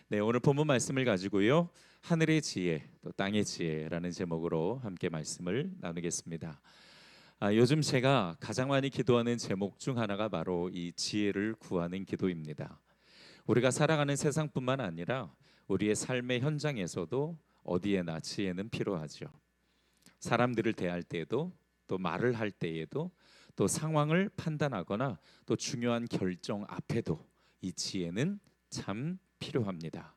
네, 오늘 본문 말씀을 가지고요. 하늘의 지혜, 또 땅의 지혜라는 제목으로 함께 말씀을 나누겠습니다. 요즘 제가 가장 많이 기도하는 제목 중 하나가 바로 이 지혜를 구하는 기도입니다. 우리가 살아가는 세상뿐만 아니라 우리의 삶의 현장에서도 어디에나 지혜는 필요하죠. 사람들을 대할 때에도, 또 말을 할 때에도, 또 상황을 판단하거나 또 중요한 결정 앞에도 이 지혜는 참 필요합니다.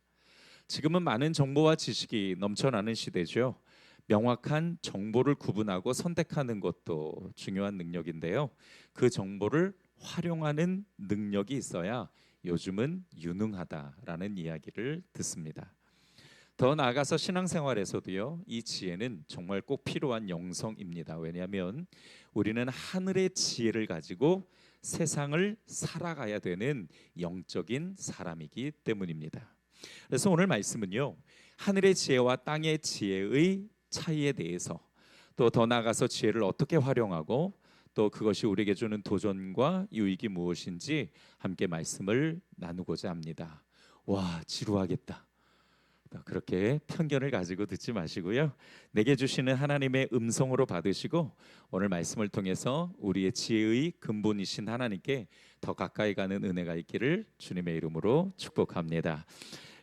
지금은 많은 정보와 지식이 넘쳐나는 시대죠. 명확한 정보를 구분하고 선택하는 것도 중요한 능력인데요. 그 정보를 활용하는 능력이 있어야 요즘은 유능하다라는 이야기를 듣습니다. 더 나아가서 신앙생활에서도요, 이 지혜는 정말 꼭 필요한 영성입니다. 왜냐하면 우리는 하늘의 지혜를 가지고 세상을 살아가야 되는 영적인 사람이기 때문입니다. 그래서 오늘 말씀은요, 하늘의 지혜와 땅의 지혜의 차이에 대해서, 또 더 나아가서 지혜를 어떻게 활용하고 또 그것이 우리에게 주는 도전과 유익이 무엇인지 함께 말씀을 나누고자 합니다. 와, 지루하겠다, 그렇게 편견을 가지고 듣지 마시고요, 내게 주시는 하나님의 음성으로 받으시고 오늘 말씀을 통해서 우리의 지혜의 근본이신 하나님께 더 가까이 가는 은혜가 있기를 주님의 이름으로 축복합니다.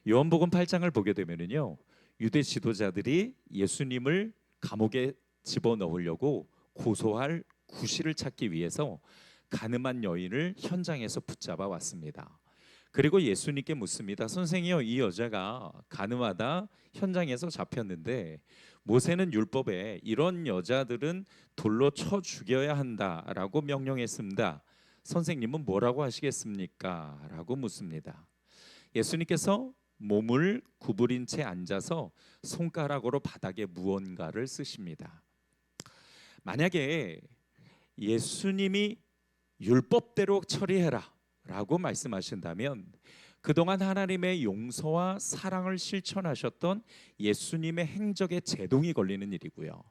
요한복음 8장을 보게 되면요, 유대 지도자들이 예수님을 감옥에 집어넣으려고 고소할 구실을 찾기 위해서 가늠한 여인을 현장에서 붙잡아 왔습니다. 그리고 예수님께 묻습니다. 선생이요, 이 여자가 가늠하다 현장에서 잡혔는데 모세는 율법에 이런 여자들은 돌로 쳐 죽여야 한다라고 명령했습니다. 선생님은 뭐라고 하시겠습니까? 라고 묻습니다. 예수님께서 몸을 구부린 채 앉아서 손가락으로 바닥에 무언가를 쓰십니다. 만약에 예수님이 율법대로 처리해라 라고 말씀하신다면 그동안 하나님의 용서와 사랑을 실천하셨던 예수님의 행적에 제동이 걸리는 일이고요.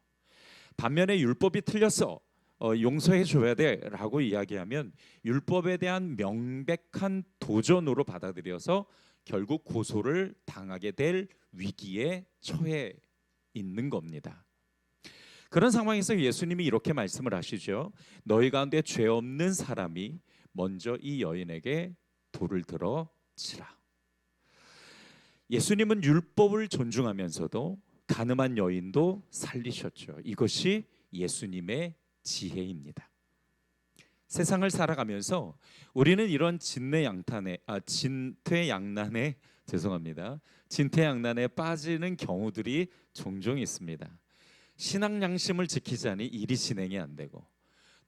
반면에 율법이 틀렸어, 용서해 줘야 돼 라고 이야기하면 율법에 대한 명백한 도전으로 받아들여서 결국 고소를 당하게 될 위기에 처해 있는 겁니다. 그런 상황에서 예수님이 이렇게 말씀을 하시죠. 너희 가운데 죄 없는 사람이 먼저 이 여인에게 돌을 들어 치라. 예수님은 율법을 존중하면서도 가늠한 여인도 살리셨죠. 이것이 예수님의 지혜입니다. 세상을 살아가면서 우리는 이런 진퇴양난에 빠지는 경우들이 종종 있습니다. 신앙 양심을 지키자니 일이 진행이 안 되고,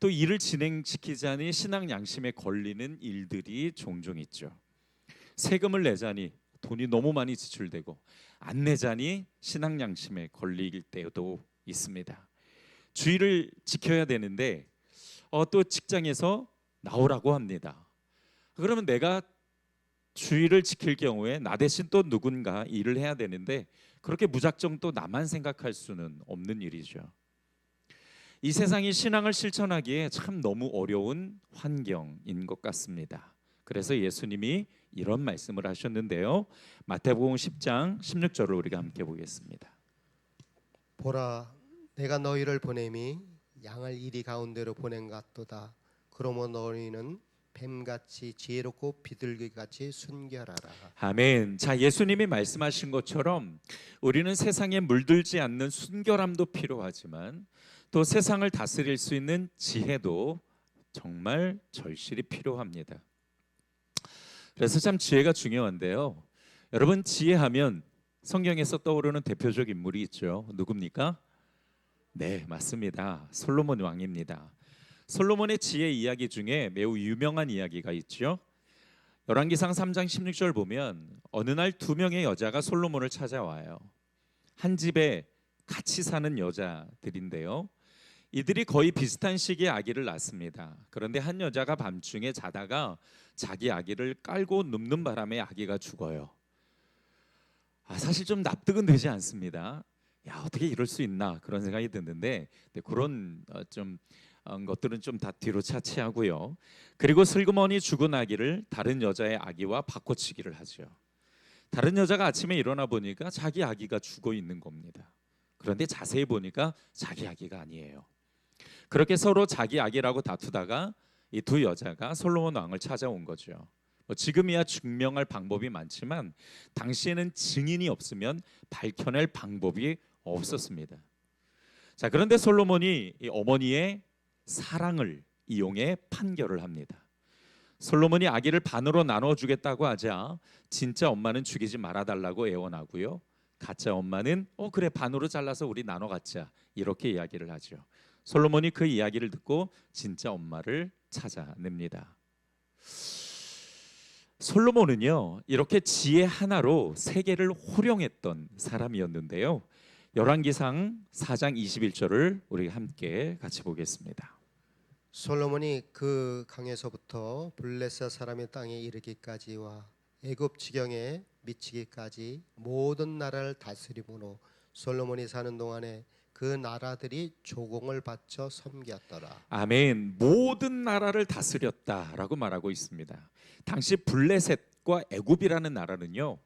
또 일을 진행시키자니 신앙 양심에 걸리는 일들이 종종 있죠. 세금을 내자니 돈이 너무 많이 지출되고, 안 내자니 신앙 양심에 걸릴 때도 있습니다. 주의를 지켜야 되는데 또 직장에서 나오라고 합니다. 그러면 내가 주의를 지킬 경우에 나 대신 또 누군가 일을 해야 되는데 그렇게 무작정 또 나만 생각할 수는 없는 일이죠. 이 세상이 신앙을 실천하기에 참 너무 어려운 환경인 것 같습니다. 그래서 예수님이 이런 말씀을 하셨는데요, 마태복음 10장 16절을 우리가 함께 보겠습니다. 보라, 내가 너희를 보냄이 양을 이리 가운데로 보낸 같도다. 그러므로 너희는 뱀같이 지혜롭고 비둘기같이 순결하라. 아멘. 자, 예수님이 말씀하신 것처럼 우리는 세상에 물들지 않는 순결함도 필요하지만 또 세상을 다스릴 수 있는 지혜도 정말 절실히 필요합니다. 그래서 참 지혜가 중요한데요, 여러분, 지혜하면 성경에서 떠오르는 대표적 인물이 있죠. 누굽니까? 네, 맞습니다. 솔로몬 왕입니다. 솔로몬의 지혜 이야기 중에 매우 유명한 이야기가 있죠. 열왕기상 3장 16절 보면 어느 날 두 명의 여자가 솔로몬을 찾아와요. 한 집에 같이 사는 여자들인데요, 이들이 거의 비슷한 시기에 아기를 낳습니다. 그런데 한 여자가 밤중에 자다가 자기 아기를 깔고 눕는 바람에 아기가 죽어요. 사실 좀 납득은 되지 않습니다. 야, 어떻게 이럴 수 있나 그런 생각이 드는데, 그런 것들은 좀 다 뒤로 차치하고요. 그리고 슬그머니 죽은 아기를 다른 여자의 아기와 바꿔치기를 하죠. 다른 여자가 아침에 일어나 보니까 자기 아기가 죽어 있는 겁니다. 그런데 자세히 보니까 자기 아기가 아니에요. 그렇게 서로 자기 아기라고 다투다가 이 두 여자가 솔로몬 왕을 찾아온 거죠. 지금이야 증명할 방법이 많지만 당시에는 증인이 없으면 밝혀낼 방법이 없었습니다. 자, 그런데 솔로몬이 이 어머니의 사랑을 이용해 판결을 합니다. 솔로몬이 아기를 반으로 나눠 주겠다고 하자 진짜 엄마는 죽이지 말아달라고 애원하고요, 가짜 엄마는 그래 반으로 잘라서 우리 나눠 갖자 이렇게 이야기를 하죠. 솔로몬이 그 이야기를 듣고 진짜 엄마를 찾아냅니다. 솔로몬은요 이렇게 지혜 하나로 세계를 호령했던 사람이었는데요. 열왕기상 4장 21절을 우리 함께 같이 보겠습니다. 솔로몬이 그 강에서부터 블레셋 사람의 땅에 이르기까지와 애굽 지경에 미치기까지 모든 나라를 다스림으로 솔로몬이 사는 동안에 그 나라들이 조공을 바쳐 섬겼더라. 아멘. 모든 나라를 다스렸다라고 말하고 있습니다. 당시 블레셋과 애굽이라는 나라는요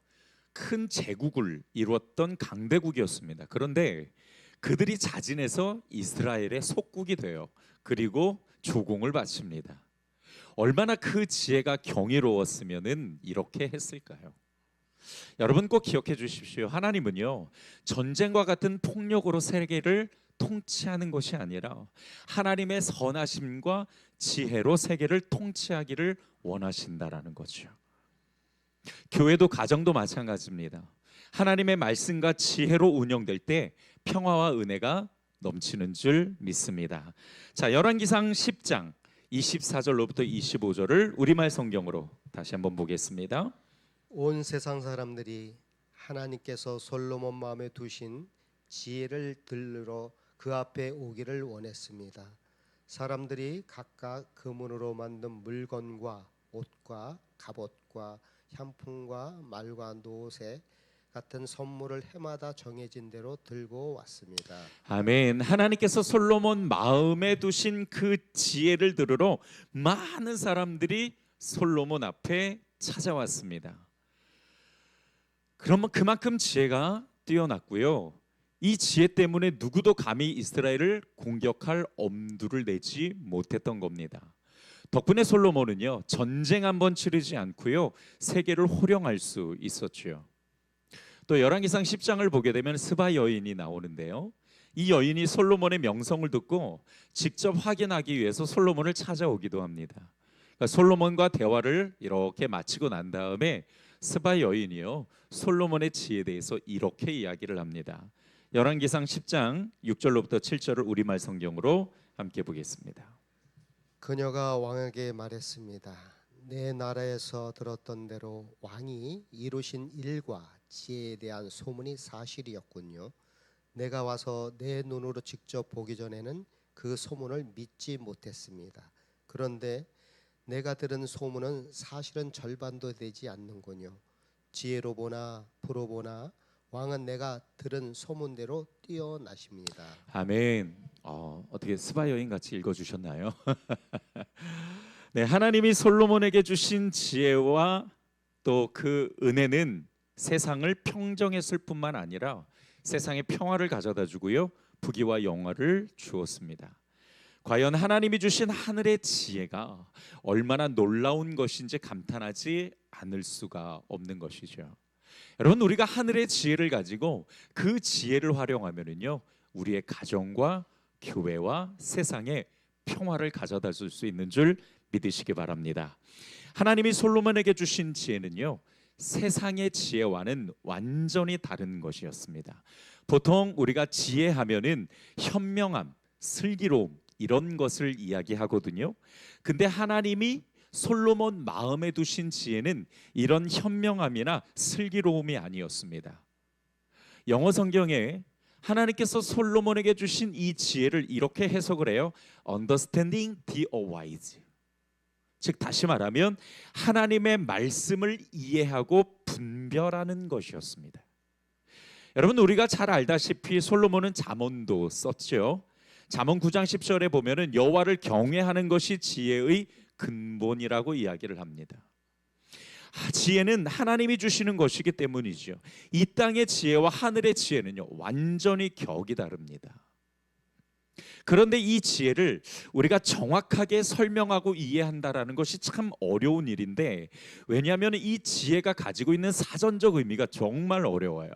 큰 제국을 이루었던 강대국이었습니다. 그런데 그들이 자진해서 이스라엘의 속국이 돼요. 그리고 조공을 바칩니다. 얼마나 그 지혜가 경이로웠으면은 이렇게 했을까요? 여러분 꼭 기억해 주십시오. 하나님은요 전쟁과 같은 폭력으로 세계를 통치하는 것이 아니라 하나님의 선하심과 지혜로 세계를 통치하기를 원하신다라는 거죠. 교회도 가정도 마찬가지입니다. 하나님의 말씀과 지혜로 운영될 때 평화와 은혜가 넘치는 줄 믿습니다. 자, 열왕기상 10장 24절로부터 25절을 우리말 성경으로 다시 한번 보겠습니다. 온 세상 사람들이 하나님께서 솔로몬 마음에 두신 지혜를 들으러 그 앞에 오기를 원했습니다. 사람들이 각각 금으로 만든 물건과 옷과 갑옷과 향품과 말과 노새 같은 선물을 해마다 정해진 대로 들고 왔습니다. 아멘. 하나님께서 솔로몬 마음에 두신 그 지혜를 들으러 많은 사람들이 솔로몬 앞에 찾아왔습니다. 그러면 그만큼 지혜가 뛰어났고요. 이 지혜 때문에 누구도 감히 이스라엘을 공격할 엄두를 내지 못했던 겁니다. 덕분에 솔로몬은요 전쟁 한번 치르지 않고요 세계를 호령할 수 있었죠. 또 열왕기상 10장을 보게 되면 스바 여인이 나오는데요. 이 여인이 솔로몬의 명성을 듣고 직접 확인하기 위해서 솔로몬을 찾아오기도 합니다. 그러니까 솔로몬과 대화를 이렇게 마치고 난 다음에 스바 여인이요 솔로몬의 지혜에 대해서 이렇게 이야기를 합니다. 열왕기상 10장 6절로부터 7절을 우리말 성경으로 함께 보겠습니다. 그녀가 왕에게 말했습니다. 내 나라에서 들었던 대로 왕이 이루신 일과 지혜에 대한 소문이 사실이었군요. 내가 와서 내 눈으로 직접 보기 전에는 그 소문을 믿지 못했습니다. 그런데 내가 들은 소문은 사실은 절반도 되지 않는군요. 지혜로 보나 부로 보나 왕은 내가 들은 소문대로 뛰어나십니다. 아멘. 어떻게 스바 여인 같이 읽어주셨나요? 네, 하나님이 솔로몬에게 주신 지혜와 또 그 은혜는 세상을 평정했을 뿐만 아니라 세상에 평화를 가져다 주고요 부귀와 영화를 주었습니다. 과연 하나님이 주신 하늘의 지혜가 얼마나 놀라운 것인지 감탄하지 않을 수가 없는 것이죠. 여러분 우리가 하늘의 지혜를 가지고 그 지혜를 활용하면은요 우리의 가정과 교회와 세상에 평화를 가져다 줄 수 있는 줄 믿으시기 바랍니다. 하나님이 솔로몬에게 주신 지혜는요 세상의 지혜와는 완전히 다른 것이었습니다. 보통 우리가 지혜하면은 현명함, 슬기로움 이런 것을 이야기하거든요. 근데 하나님이 솔로몬 마음에 두신 지혜는 이런 현명함이나 슬기로움이 아니었습니다. 영어 성경에 하나님께서 솔로몬에게 주신 이 지혜를 이렇게 해석을 해요. Understanding the wise. 즉 다시 말하면 하나님의 말씀을 이해하고 분별하는 것이었습니다. 여러분 우리가 잘 알다시피 솔로몬은 잠언도 썼죠. 잠언 9장 10절에 보면은 여호와를 경외하는 것이 지혜의 근본이라고 이야기를 합니다. 지혜는 하나님이 주시는 것이기 때문이죠. 이 땅의 지혜와 하늘의 지혜는요, 완전히 격이 다릅니다. 그런데 이 지혜를 우리가 정확하게 설명하고 이해한다라는 것이 참 어려운 일인데, 왜냐하면 이 지혜가 가지고 있는 사전적 의미가 정말 어려워요.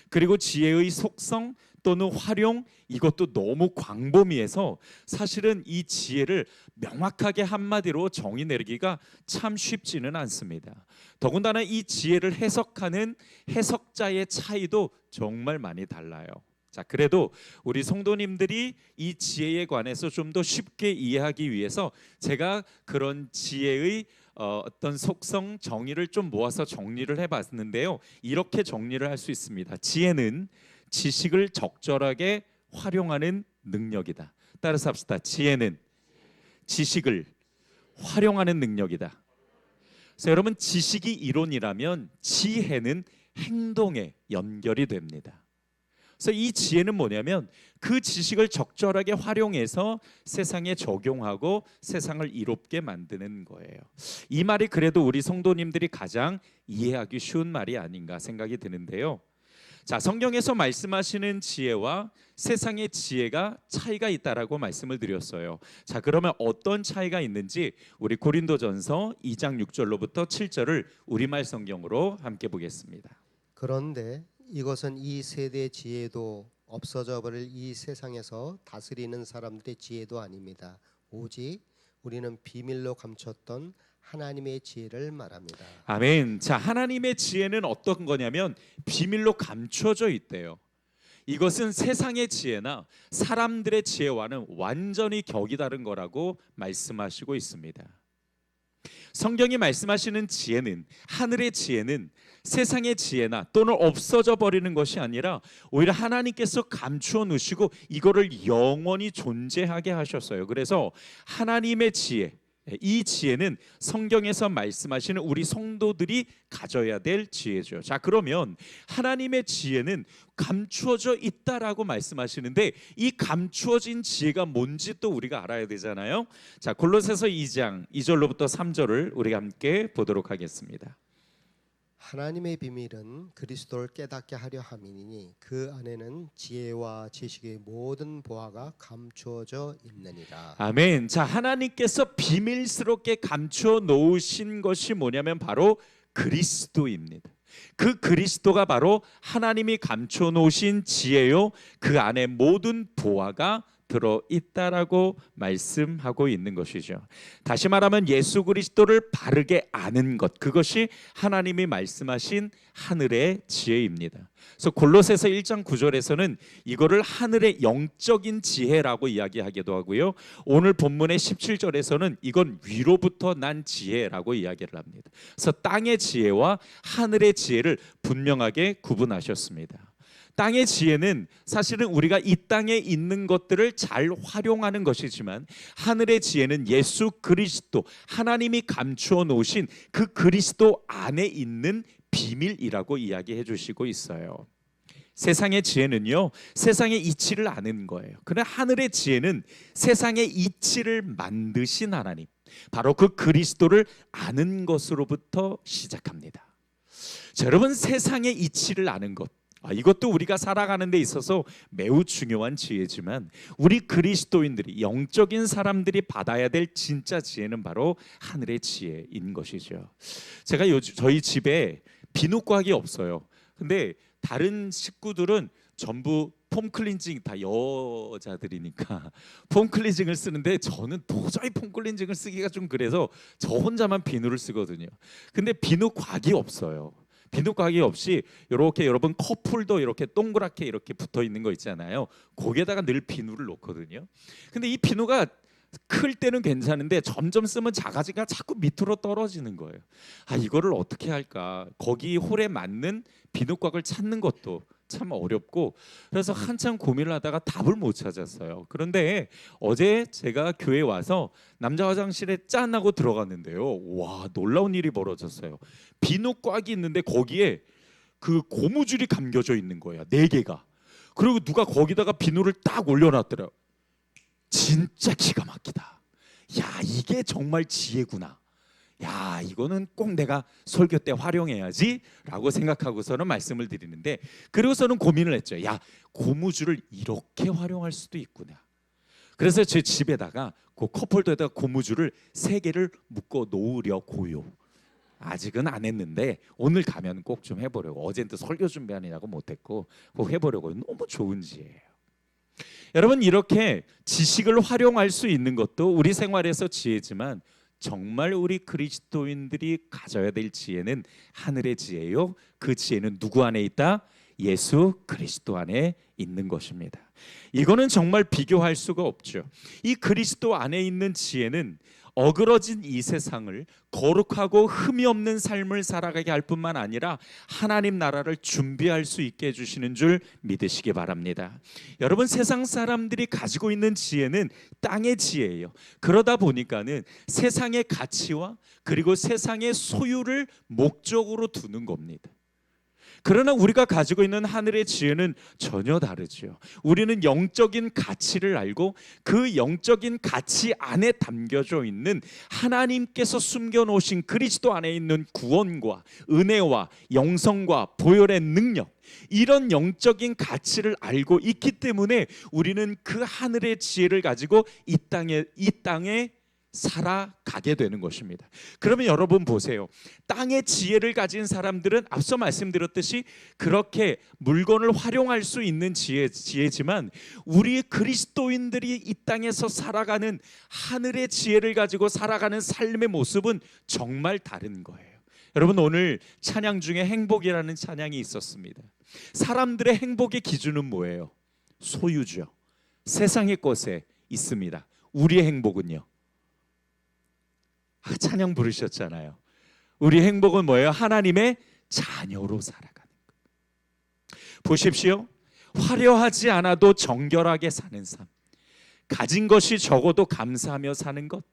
그리고 지혜의 속성 또는 활용, 이것도 너무 광범위해서 사실은 이 지혜를 명확하게 한마디로 정의 내리기가 참 쉽지는 않습니다. 더군다나 이 지혜를 해석하는 해석자의 차이도 정말 많이 달라요. 자, 그래도 우리 성도님들이 이 지혜에 관해서 좀 더 쉽게 이해하기 위해서 제가 그런 지혜의 어떤 속성, 정의를 좀 모아서 정리를 해봤는데요. 이렇게 정리를 할 수 있습니다. 지혜는 지식을 적절하게 활용하는 능력이다. 따라서 합시다. 지혜는 지식을 활용하는 능력이다. 그래서 여러분, 지식이 이론이라면 지혜는 행동에 연결이 됩니다. 그래서 이 지혜는 뭐냐면 그 지식을 적절하게 활용해서 세상에 적용하고 세상을 이롭게 만드는 거예요. 이 말이 그래도 우리 성도님들이 가장 이해하기 쉬운 말이 아닌가 생각이 드는데요. 자, 성경에서 말씀하시는 지혜와 세상의 지혜가 차이가 있다라고 말씀을 드렸어요. 자, 그러면 어떤 차이가 있는지 우리 고린도전서 2장 6절로부터 7절을 우리말 성경으로 함께 보겠습니다. 그런데 이것은 이 세대의 지혜도 없어져 버릴 이 세상에서 다스리는 사람들의 지혜도 아닙니다. 오직 우리는 비밀로 감췄던 하나님의 지혜를 말합니다. 아멘. 자, 하나님의 지혜는 어떤 거냐면 비밀로 감춰져 있대요. 이것은 세상의 지혜나 사람들의 지혜와는 완전히 격이 다른 거라고 말씀하시고 있습니다. 성경이 말씀하시는 지혜는, 하늘의 지혜는 세상의 지혜나 또는 없어져 버리는 것이 아니라 오히려 하나님께서 감추어 놓으시고 이거를 영원히 존재하게 하셨어요. 그래서 하나님의 지혜, 이 지혜는 성경에서 말씀하시는 우리 성도들이 가져야 될 지혜죠. 자, 그러면 하나님의 지혜는 감추어져 있다라고 말씀하시는데 이 감추어진 지혜가 뭔지 또 우리가 알아야 되잖아요. 자, 골로새서 2장 2절로부터 3절을 우리가 함께 보도록 하겠습니다. 하나님의 비밀은 그리스도를 깨닫게 하려 함이니 그 안에는 지혜와 지식의 모든 보화가 감추어져 있느니라. 아멘. 자, 하나님께서 비밀스럽게 감추어 놓으신 것이 뭐냐면 바로 그리스도입니다. 그 그리스도가 바로 하나님이 감추어 놓으신 지혜요, 그 안에 모든 보화가 들어 있다라고 말씀하고 있는 것이죠. 다시 말하면 예수 그리스도를 바르게 아는 것, 그것이 하나님이 말씀하신 하늘의 지혜입니다. 그래서 골로새서 1장 9절에서는 이거를 하늘의 영적인 지혜라고 이야기하기도 하고요. 오늘 본문의 17절에서는 이건 위로부터 난 지혜라고 이야기를 합니다. 그래서 땅의 지혜와 하늘의 지혜를 분명하게 구분하셨습니다. 땅의 지혜는 사실은 우리가 이 땅에 있는 것들을 잘 활용하는 것이지만 하늘의 지혜는 예수 그리스도, 하나님이 감추어 놓으신 그 그리스도 안에 있는 비밀이라고 이야기해 주시고 있어요. 세상의 지혜는요, 세상의 이치를 아는 거예요. 그러나 하늘의 지혜는 세상의 이치를 만드신 하나님, 바로 그 그리스도를 아는 것으로부터 시작합니다. 자, 여러분, 세상의 이치를 아는 것, 이것도 우리가 살아가는 데 있어서 매우 중요한 지혜지만 우리 그리스도인들이, 영적인 사람들이 받아야 될 진짜 지혜는 바로 하늘의 지혜인 것이죠. 제가 저희 집에 비누곽이 없어요. 근데 다른 식구들은 전부 폼 클렌징, 다 여자들이니까 폼 클렌징을 쓰는데 저는 도저히 폼 클렌징을 쓰기가 좀 그래서 저 혼자만 비누를 쓰거든요. 근데 비누곽이 없어요. 비누곽이 없이 이렇게 여러분 컵홀더 이렇게 동그랗게 이렇게 붙어 있는 거 있잖아요. 거기에다가 늘 비누를 놓거든요. 근데 이 비누가 클 때는 괜찮은데 점점 쓰면 자가지가 자꾸 밑으로 떨어지는 거예요. 이거를 어떻게 할까? 거기 홀에 맞는 비누곽을 찾는 것도 참 어렵고, 그래서 한참 고민을 하다가 답을 못 찾았어요. 그런데 어제 제가 교회 와서 남자 화장실에 짠 하고 들어갔는데요, 와, 놀라운 일이 벌어졌어요. 비누곽이 있는데 거기에 그 고무줄이 감겨져 있는 거야, 4개가. 그리고 누가 거기다가 비누를 딱 올려놨더라고요. 진짜 기가 막히다. 야, 이게 정말 지혜구나. 야, 이거는 꼭 내가 설교 때 활용해야지 라고 생각하고서는 말씀을 드리는데, 그리고서는 고민을 했죠. 야, 고무줄을 이렇게 활용할 수도 있구나. 그래서 제 집에다가 그 컵홀더에다가 고무줄을 3개를 묶어 놓으려고요. 아직은 안 했는데 오늘 가면 꼭 좀 해보려고. 어제는 또 설교 준비하느냐고 못했고 꼭 해보려고. 너무 좋은 지혜예요. 여러분, 이렇게 지식을 활용할 수 있는 것도 우리 생활에서 지혜지만, 정말 우리 그리스도인들이 가져야 될 지혜는 하늘의 지혜요. 그 지혜는 누구 안에 있다? 예수 그리스도 안에 있는 것입니다. 이거는 정말 비교할 수가 없죠. 이 그리스도 안에 있는 지혜는 어그러진 이 세상을 거룩하고 흠이 없는 삶을 살아가게 할 뿐만 아니라 하나님 나라를 준비할 수 있게 해주시는 줄 믿으시기 바랍니다. 여러분, 세상 사람들이 가지고 있는 지혜는 땅의 지혜예요. 그러다 보니까는 세상의 가치와 그리고 세상의 소유를 목적으로 두는 겁니다. 그러나 우리가 가지고 있는 하늘의 지혜는 전혀 다르죠. 우리는 영적인 가치를 알고 그 영적인 가치 안에 담겨져 있는 하나님께서 숨겨놓으신 그리스도 안에 있는 구원과 은혜와 영성과 보혈의 능력, 이런 영적인 가치를 알고 있기 때문에 우리는 그 하늘의 지혜를 가지고 이 땅에 살아가게 되는 것입니다. 그러면 여러분 보세요. 땅의 지혜를 가진 사람들은 앞서 말씀드렸듯이 그렇게 물건을 활용할 수 있는 지혜지만, 우리 그리스도인들이 이 땅에서 살아가는 하늘의 지혜를 가지고 살아가는 삶의 모습은 정말 다른 거예요. 여러분, 오늘 찬양 중에 행복이라는 찬양이 있었습니다. 사람들의 행복의 기준은 뭐예요? 소유죠. 세상의 것에 있습니다. 우리의 행복은요? 찬양 부르셨잖아요. 우리 행복은 뭐예요? 하나님의 자녀로 살아가는 것. 보십시오. 화려하지 않아도 정결하게 사는 삶, 가진 것이 적어도 감사하며 사는 것,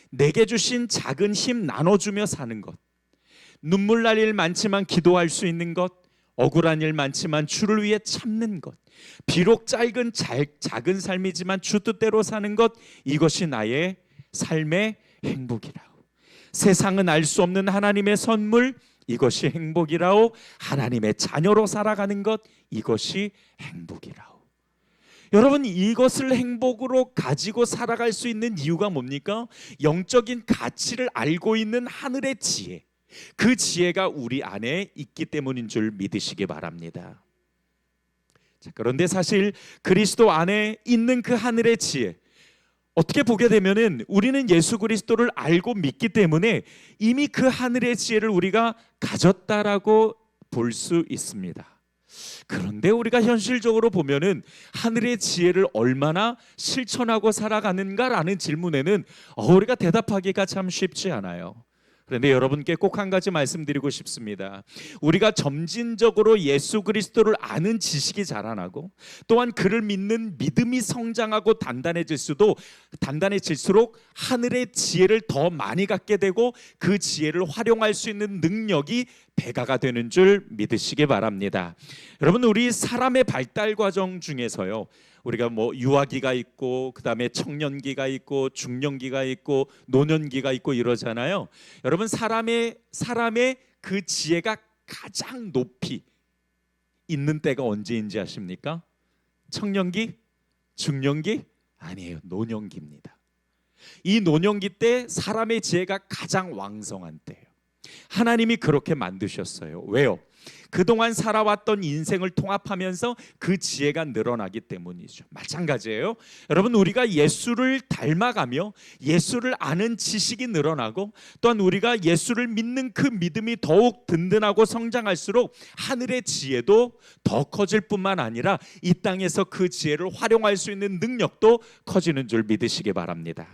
내게 주신 작은 힘 나눠주며 사는 것, 눈물 날 일 많지만 기도할 수 있는 것, 억울한 일 많지만 주를 위해 참는 것, 비록 작은 삶이지만 주 뜻대로 사는 것, 이것이 나의 삶의 행복이라오. 세상은 알 수 없는 하나님의 선물, 이것이 행복이라오. 하나님의 자녀로 살아가는 것, 이것이 행복이라오. 여러분, 이것을 행복으로 가지고 살아갈 수 있는 이유가 뭡니까? 영적인 가치를 알고 있는 하늘의 지혜, 그 지혜가 우리 안에 있기 때문인 줄 믿으시기 바랍니다. 자, 그런데 사실 그리스도 안에 있는 그 하늘의 지혜, 어떻게 보게 되면은 우리는 예수 그리스도를 알고 믿기 때문에 이미 그 하늘의 지혜를 우리가 가졌다라고 볼 수 있습니다. 그런데 우리가 현실적으로 보면은 하늘의 지혜를 얼마나 실천하고 살아가는가라는 질문에는 우리가 대답하기가 참 쉽지 않아요. 그런데 여러분께 꼭 한 가지 말씀드리고 싶습니다. 우리가 점진적으로 예수 그리스도를 아는 지식이 자라나고 또한 그를 믿는 믿음이 성장하고 단단해질수록 하늘의 지혜를 더 많이 갖게 되고 그 지혜를 활용할 수 있는 능력이 배가가 되는 줄 믿으시기 바랍니다. 여러분, 우리 사람의 발달 과정 중에서요, 우리가 유아기가 있고 그다음에 청년기가 있고 중년기가 있고 노년기가 있고 이러잖아요. 여러분, 사람의 그 지혜가 가장 높이 있는 때가 언제인지 아십니까? 청년기? 중년기? 아니에요. 노년기입니다. 이 노년기 때 사람의 지혜가 가장 왕성한 때예요. 하나님이 그렇게 만드셨어요. 왜요? 그동안 살아왔던 인생을 통합하면서 그 지혜가 늘어나기 때문이죠. 마찬가지예요. 여러분, 우리가 예수를 닮아가며 예수를 아는 지식이 늘어나고 또한 우리가 예수를 믿는 그 믿음이 더욱 든든하고 성장할수록 하늘의 지혜도 더 커질 뿐만 아니라 이 땅에서 그 지혜를 활용할 수 있는 능력도 커지는 줄 믿으시기 바랍니다.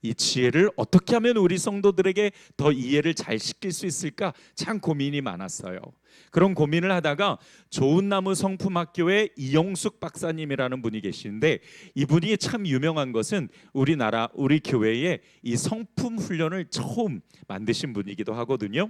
이 지혜를 어떻게 하면 우리 성도들에게 더 이해를 잘 시킬 수 있을까 참 고민이 많았어요. 그런 고민을 하다가 좋은나무 성품학교의 이영숙 박사님이라는 분이 계시는데, 이분이 참 유명한 것은 우리 교회에 이 성품 훈련을 처음 만드신 분이기도 하거든요.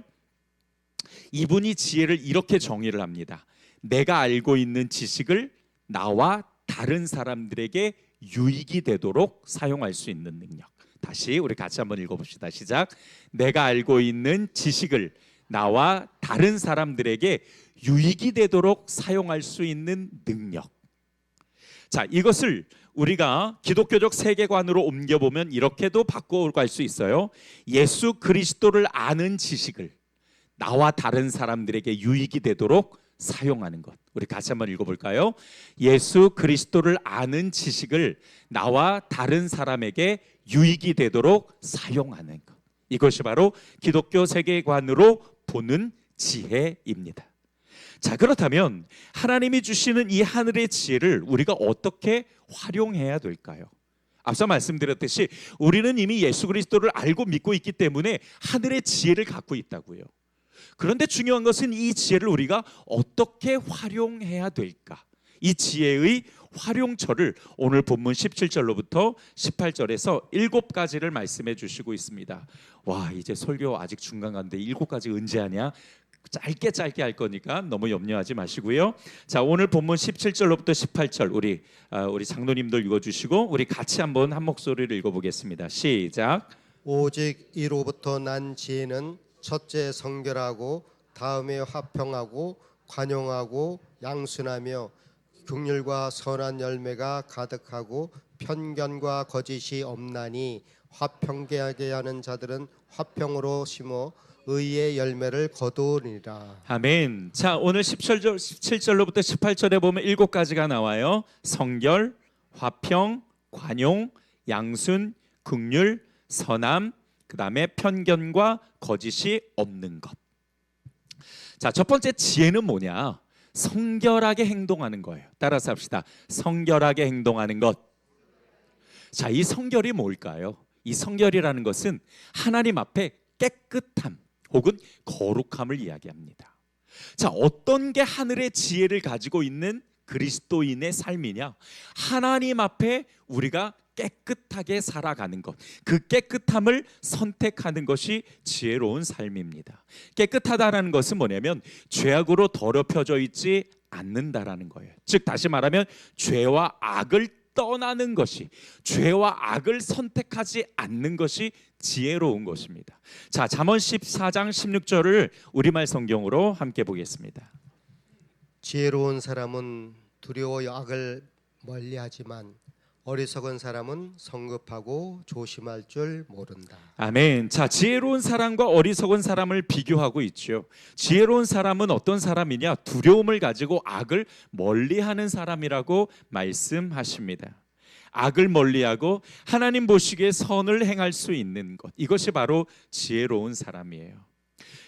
이분이 지혜를 이렇게 정의를 합니다. 내가 알고 있는 지식을 나와 다른 사람들에게 유익이 되도록 사용할 수 있는 능력. 다시 우리 같이 한번 읽어봅시다. 시작. 내가 알고 있는 지식을 나와 다른 사람들에게 유익이 되도록 사용할 수 있는 능력. 자, 이것을 우리가 기독교적 세계관으로 옮겨보면 이렇게도 바꿔갈 수 있어요. 예수 그리스도를 아는 지식을 나와 다른 사람들에게 유익이 되도록 사용하는 것. 우리 같이 한번 읽어볼까요? 예수 그리스도를 아는 지식을 나와 다른 사람에게 유익이 되도록 사용하는 것. 이것이 바로 기독교 세계관으로 보는 지혜입니다. 자, 그렇다면 하나님이 주시는 이 하늘의 지혜를 우리가 어떻게 활용해야 될까요? 앞서 말씀드렸듯이 우리는 이미 예수 그리스도를 알고 믿고 있기 때문에 하늘의 지혜를 갖고 있다고요. 그런데 중요한 것은 이 지혜를 우리가 어떻게 활용해야 될까? 이 지혜의 활용처를 오늘 본문 17절로부터 18절에서 7가지를 말씀해 주시고 있습니다. 와, 이제 설교 아직 중간 가는데 7가지 언제 하냐? 짧게 할 거니까 너무 염려하지 마시고요. 자, 오늘 본문 17절로부터 18절 우리 장로님들 읽어주시고 우리 같이 한번 한 목소리를 읽어보겠습니다. 시작. 오직 이로부터 난 지혜는 첫째 성결하고 다음에 화평하고 관용하고 양순하며 긍휼과 선한 열매가 가득하고 편견과 거짓이 없나니 화평케 하는 자들은 화평으로 심어 의의 열매를 거두리라. 아멘. 자, 오늘 17절로부터 18절에 보면 7가지가 나와요. 성결, 화평, 관용, 양순, 긍휼, 선함, 그 다음에 편견과 거짓이 없는 것. 자, 첫 번째 지혜는 뭐냐? 성결하게 행동하는 거예요. 따라서 합시다. 성결하게 행동하는 것. 자, 이 성결이 뭘까요? 이 성결이라는 것은 하나님 앞에 깨끗함 혹은 거룩함을 이야기합니다. 자, 어떤 게 하늘의 지혜를 가지고 있는 그리스도인의 삶이냐? 하나님 앞에 우리가 깨끗하게 살아가는 것, 그 깨끗함을 선택하는 것이 지혜로운 삶입니다. 깨끗하다라는 것은 뭐냐면 죄악으로 더럽혀져 있지 않는다라는 거예요. 즉 다시 말하면 죄와 악을 떠나는 것이, 죄와 악을 선택하지 않는 것이 지혜로운 것입니다. 자, 잠언 14장 16절을 우리말 성경으로 함께 보겠습니다. 지혜로운 사람은 두려워 악을 멀리하지만 어리석은 사람은 성급하고 조심할 줄 모른다. 아멘. 자, 지혜로운 사람과 어리석은 사람을 비교하고 있죠. 지혜로운 사람은 어떤 사람이냐? 두려움을 가지고 악을 멀리하는 사람이라고 말씀하십니다. 악을 멀리하고 하나님 보시기에 선을 행할 수 있는 것, 이것이 바로 지혜로운 사람이에요.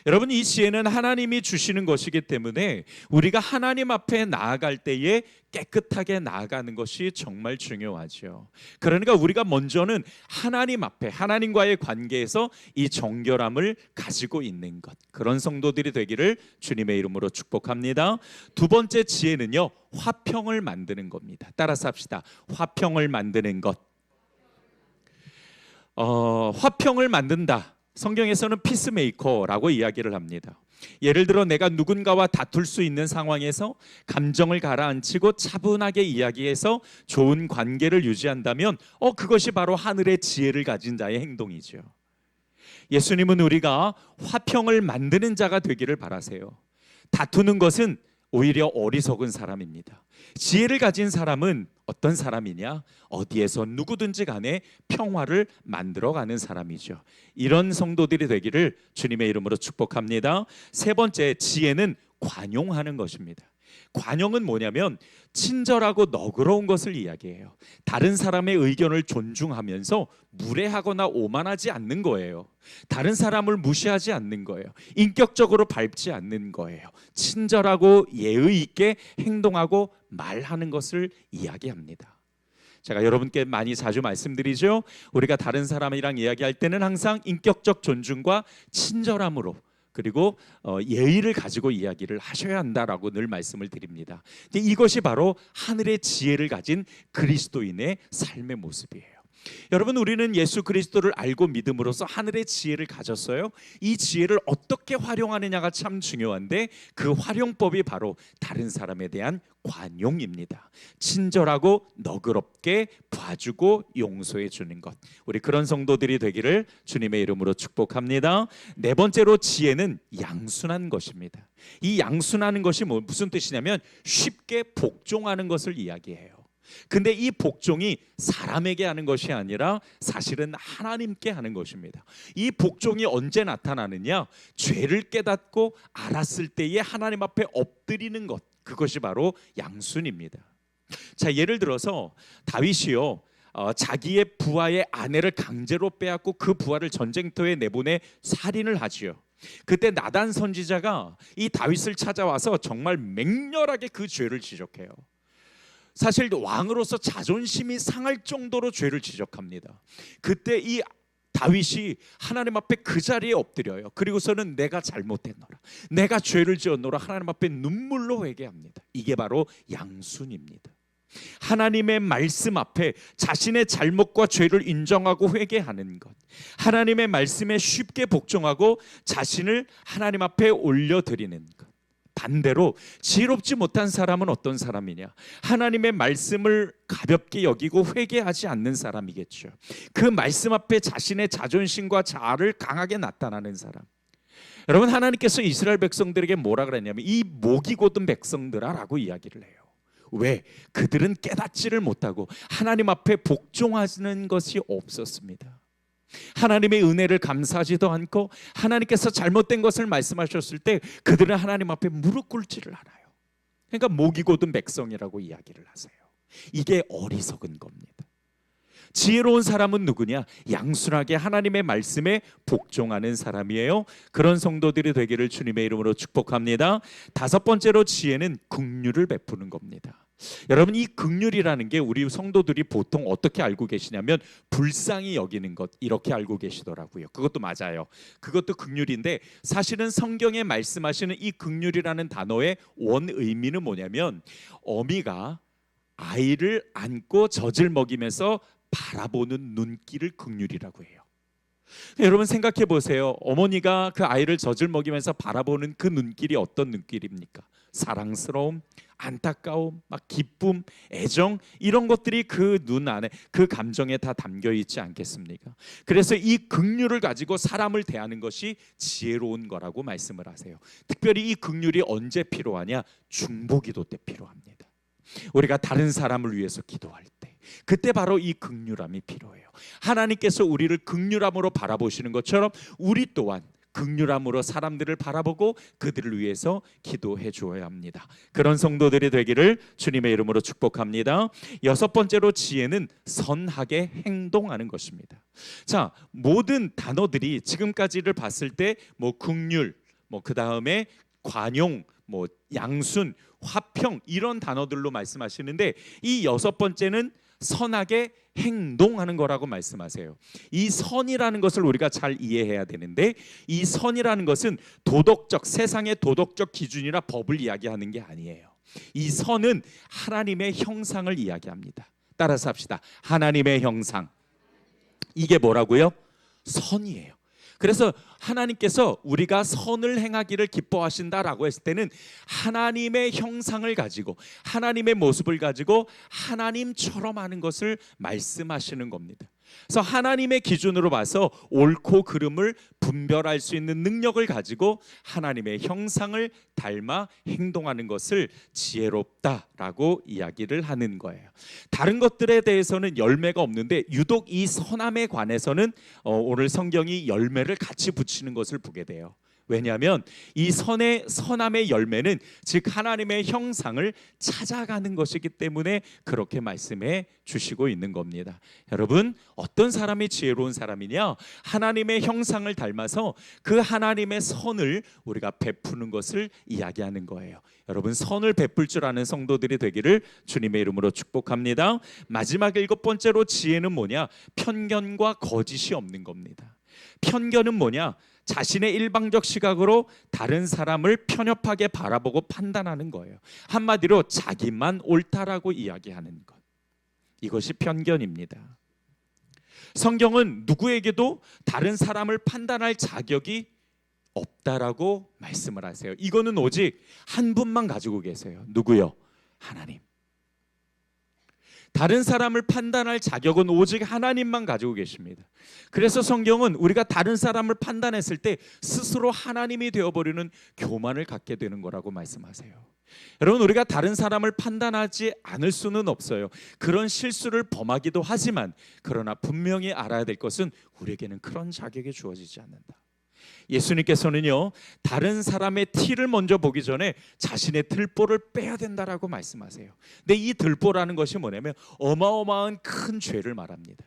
여러분, 이 지혜는 하나님이 주시는 것이기 때문에 우리가 하나님 앞에 나아갈 때에 깨끗하게 나아가는 것이 정말 중요하죠. 그러니까 우리가 먼저는 하나님 앞에, 하나님과의 관계에서 이 정결함을 가지고 있는 것, 그런 성도들이 되기를 주님의 이름으로 축복합니다. 두 번째 지혜는요, 화평을 만드는 겁니다. 따라서 합시다. 화평을 만드는 것. 화평을 만든다. 성경에서는 피스메이커라고 이야기를 합니다. 예를 들어 내가 누군가와 다툴 수 있는 상황에서 감정을 가라앉히고 차분하게 이야기해서 좋은 관계를 유지한다면 그것이 바로 하늘의 지혜를 가진 자의 행동이죠. 예수님은 우리가 화평을 만드는 자가 되기를 바라세요. 다투는 것은 오히려 어리석은 사람입니다. 지혜를 가진 사람은 어떤 사람이냐? 어디에서 누구든지 간에 평화를 만들어가는 사람이죠. 이런 성도들이 되기를 주님의 이름으로 축복합니다. 세 번째, 지혜는 관용하는 것입니다. 관용은 뭐냐면 친절하고 너그러운 것을 이야기해요. 다른 사람의 의견을 존중하면서 무례하거나 오만하지 않는 거예요. 다른 사람을 무시하지 않는 거예요. 인격적으로 밟지 않는 거예요. 친절하고 예의 있게 행동하고 말하는 것을 이야기합니다. 제가 여러분께 많이 자주 말씀드리죠. 우리가 다른 사람이랑 이야기할 때는 항상 인격적 존중과 친절함으로, 그리고 예의를 가지고 이야기를 하셔야 한다라고 늘 말씀을 드립니다. 이것이 바로 하늘의 지혜를 가진 그리스도인의 삶의 모습이에요. 여러분, 우리는 예수 그리스도를 알고 믿음으로써 하늘의 지혜를 가졌어요. 이 지혜를 어떻게 활용하느냐가 참 중요한데, 그 활용법이 바로 다른 사람에 대한 관용입니다. 친절하고 너그럽게 봐주고 용서해 주는 것. 우리 그런 성도들이 되기를 주님의 이름으로 축복합니다. 네 번째로 지혜는 양순한 것입니다. 이 양순하는 것이 무슨 뜻이냐면 쉽게 복종하는 것을 이야기해요. 근데 이 복종이 사람에게 하는 것이 아니라 사실은 하나님께 하는 것입니다. 이 복종이 언제 나타나느냐? 죄를 깨닫고 알았을 때에 하나님 앞에 엎드리는 것, 그것이 바로 양순입니다. 자, 예를 들어서 다윗이요, 자기의 부하의 아내를 강제로 빼앗고 그 부하를 전쟁터에 내보내 살인을 하지요. 그때 나단 선지자가 이 다윗을 찾아와서 정말 맹렬하게 그 죄를 지적해요. 사실 왕으로서 자존심이 상할 정도로 죄를 지적합니다. 그때 이 다윗이 하나님 앞에 그 자리에 엎드려요. 그리고서는 내가 잘못했노라, 내가 죄를 지었노라, 하나님 앞에 눈물로 회개합니다. 이게 바로 양순입니다. 하나님의 말씀 앞에 자신의 잘못과 죄를 인정하고 회개하는 것, 하나님의 말씀에 쉽게 복종하고 자신을 하나님 앞에 올려드리는 것. 반대로 지혜롭지 못한 사람은 어떤 사람이냐? 하나님의 말씀을 가볍게 여기고 회개하지 않는 사람이겠죠. 그 말씀 앞에 자신의 자존심과 자아를 강하게 나타나는 사람. 여러분, 하나님께서 이스라엘 백성들에게 뭐라 그랬냐면 이 목이 곧은 백성들아 라고 이야기를 해요. 왜? 그들은 깨닫지를 못하고 하나님 앞에 복종하는 것이 없었습니다. 하나님의 은혜를 감사하지도 않고 하나님께서 잘못된 것을 말씀하셨을 때 그들은 하나님 앞에 무릎 꿇지를 않아요. 그러니까 목이 곧은 백성이라고 이야기를 하세요. 이게 어리석은 겁니다. 지혜로운 사람은 누구냐? 양순하게 하나님의 말씀에 복종하는 사람이에요. 그런 성도들이 되기를 주님의 이름으로 축복합니다. 다섯 번째로 지혜는 긍휼을 베푸는 겁니다. 여러분, 이 긍휼이라는 게 우리 성도들이 보통 어떻게 알고 계시냐면 불쌍히 여기는 것, 이렇게 알고 계시더라고요. 그것도 맞아요. 그것도 긍휼인데 사실은 성경에 말씀하시는 이 긍휼이라는 단어의 원 의미는 뭐냐면 어미가 아이를 안고 젖을 먹이면서 바라보는 눈길을 긍휼이라고 해요. 여러분, 생각해 보세요. 어머니가 그 아이를 젖을 먹이면서 바라보는 그 눈길이 어떤 눈길입니까? 사랑스러움, 안타까움, 막 기쁨, 애정, 이런 것들이 그 눈 안에, 그 감정에 다 담겨 있지 않겠습니까? 그래서 이 긍휼을 가지고 사람을 대하는 것이 지혜로운 거라고 말씀을 하세요. 특별히 이 긍휼이 언제 필요하냐? 중보기도 때 필요합니다. 우리가 다른 사람을 위해서 기도할 때, 그때 바로 이 긍휼함이 필요해요. 하나님께서 우리를 긍휼함으로 바라보시는 것처럼 우리 또한 긍휼함으로 사람들을 바라보고 그들을 위해서 기도해 주어야 합니다. 그런 성도들이 되기를 주님의 이름으로 축복합니다. 여섯 번째로 지혜는 선하게 행동하는 것입니다. 자, 모든 단어들이 지금까지를 봤을 때 긍휼, 그 다음에 관용, 양순, 화평, 이런 단어들로 말씀하시는데 이 여섯 번째는 선하게 행동하는 거라고 말씀하세요. 이 선이라는 것을 우리가 잘 이해해야 되는데 이 선이라는 것은 도덕적, 세상의 도덕적 기준이나 법을 이야기하는 게 아니에요. 이 선은 하나님의 형상을 이야기합니다. 따라서 합시다. 하나님의 형상. 이게 뭐라고요? 선이에요. 그래서 하나님께서 우리가 선을 행하기를 기뻐하신다라고 했을 때는 하나님의 형상을 가지고 하나님의 모습을 가지고 하나님처럼 하는 것을 말씀하시는 겁니다. 그래서 하나님의 기준으로 봐서 옳고 그름을 분별할 수 있는 능력을 가지고 하나님의 형상을 닮아 행동하는 것을 지혜롭다라고 이야기를 하는 거예요. 다른 것들에 대해서는 열매가 없는데 유독 이 선함에 관해서는 오늘 성경이 열매를 같이 붙이는 것을 보게 돼요. 왜냐하면 이 선함의 열매는 즉 하나님의 형상을 찾아가는 것이기 때문에 그렇게 말씀해 주시고 있는 겁니다. 여러분, 어떤 사람이 지혜로운 사람이냐? 하나님의 형상을 닮아서 그 하나님의 선을 우리가 베푸는 것을 이야기하는 거예요. 여러분, 선을 베풀 줄 아는 성도들이 되기를 주님의 이름으로 축복합니다. 마지막 일곱 번째로 지혜는 뭐냐? 편견과 거짓이 없는 겁니다. 편견은 뭐냐? 자신의 일방적 시각으로 다른 사람을 편협하게 바라보고 판단하는 거예요. 한마디로 자기만 옳다라고 이야기하는 것. 이것이 편견입니다. 성경은 누구에게도 다른 사람을 판단할 자격이 없다라고 말씀을 하세요. 이거는 오직 한 분만 가지고 계세요. 누구요? 하나님. 다른 사람을 판단할 자격은 오직 하나님만 가지고 계십니다. 그래서 성경은 우리가 다른 사람을 판단했을 때 스스로 하나님이 되어버리는 교만을 갖게 되는 거라고 말씀하세요. 여러분, 우리가 다른 사람을 판단하지 않을 수는 없어요. 그런 실수를 범하기도 하지만, 그러나 분명히 알아야 될 것은 우리에게는 그런 자격이 주어지지 않는다. 예수님께서는요, 다른 사람의 티를 먼저 보기 전에 자신의 들보를 빼야 된다라고 말씀하세요. 근데 이 들보라는 것이 뭐냐면 어마어마한 큰 죄를 말합니다.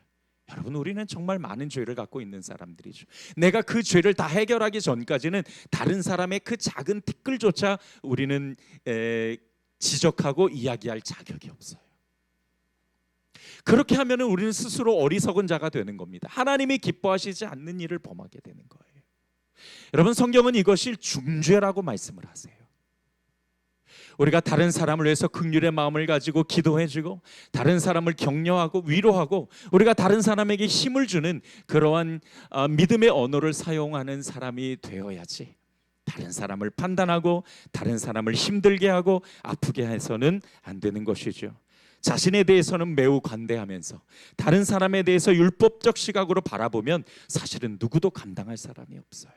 여러분, 우리는 정말 많은 죄를 갖고 있는 사람들이죠. 내가 그 죄를 다 해결하기 전까지는 다른 사람의 그 작은 티끌조차 우리는 지적하고 이야기할 자격이 없어요. 그렇게 하면 우리는 스스로 어리석은 자가 되는 겁니다. 하나님이 기뻐하시지 않는 일을 범하게 되는 거예요. 여러분, 성경은 이것이 중죄라고 말씀을 하세요. 우리가 다른 사람을 위해서 긍휼의 마음을 가지고 기도해주고, 다른 사람을 격려하고 위로하고, 우리가 다른 사람에게 힘을 주는 그러한 믿음의 언어를 사용하는 사람이 되어야지, 다른 사람을 판단하고 다른 사람을 힘들게 하고 아프게 해서는 안 되는 것이죠. 자신에 대해서는 매우 관대하면서 다른 사람에 대해서 율법적 시각으로 바라보면 사실은 누구도 감당할 사람이 없어요.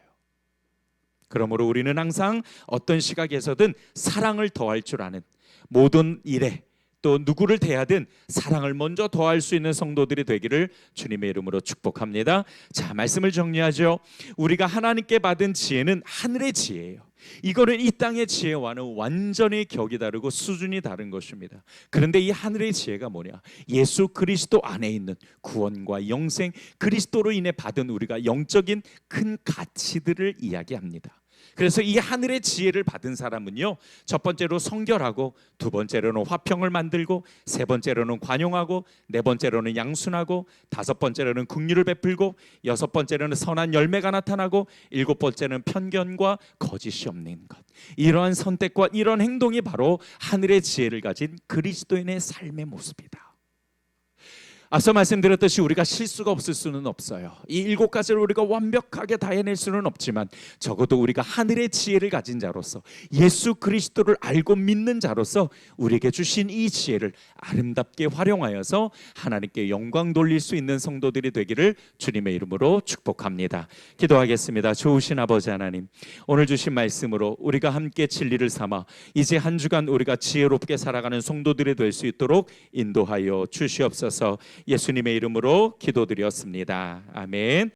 그러므로 우리는 항상 어떤 시각에서든 사랑을 더할 줄 아는, 모든 일에 또 누구를 대하든 사랑을 먼저 더할 수 있는 성도들이 되기를 주님의 이름으로 축복합니다. 자, 말씀을 정리하죠. 우리가 하나님께 받은 지혜는 하늘의 지혜예요. 이거는 이 땅의 지혜와는 완전히 격이 다르고 수준이 다른 것입니다. 그런데 이 하늘의 지혜가 뭐냐? 예수 그리스도 안에 있는 구원과 영생, 그리스도로 인해 받은 우리가 영적인 큰 가치들을 이야기합니다. 그래서 이 하늘의 지혜를 받은 사람은요, 첫 번째로 성결하고, 두 번째로는 화평을 만들고, 세 번째로는 관용하고, 네 번째로는 양순하고, 다섯 번째로는 긍휼을 베풀고, 여섯 번째로는 선한 열매가 나타나고, 일곱 번째는 편견과 거짓이 없는 것. 이러한 선택과 이런 행동이 바로 하늘의 지혜를 가진 그리스도인의 삶의 모습이다. 앞서 말씀드렸듯이 우리가 실수가 없을 수는 없어요. 이 일곱 가지를 우리가 완벽하게 다 해낼 수는 없지만, 적어도 우리가 하늘의 지혜를 가진 자로서, 예수 그리스도를 알고 믿는 자로서 우리에게 주신 이 지혜를 아름답게 활용하여서 하나님께 영광 돌릴 수 있는 성도들이 되기를 주님의 이름으로 축복합니다. 기도하겠습니다. 좋으신 아버지 하나님, 오늘 주신 말씀으로 우리가 함께 진리를 삼아 이제 한 주간 우리가 지혜롭게 살아가는 성도들이 될 수 있도록 인도하여 주시옵소서. 예수님의 이름으로 기도드렸습니다. 아멘.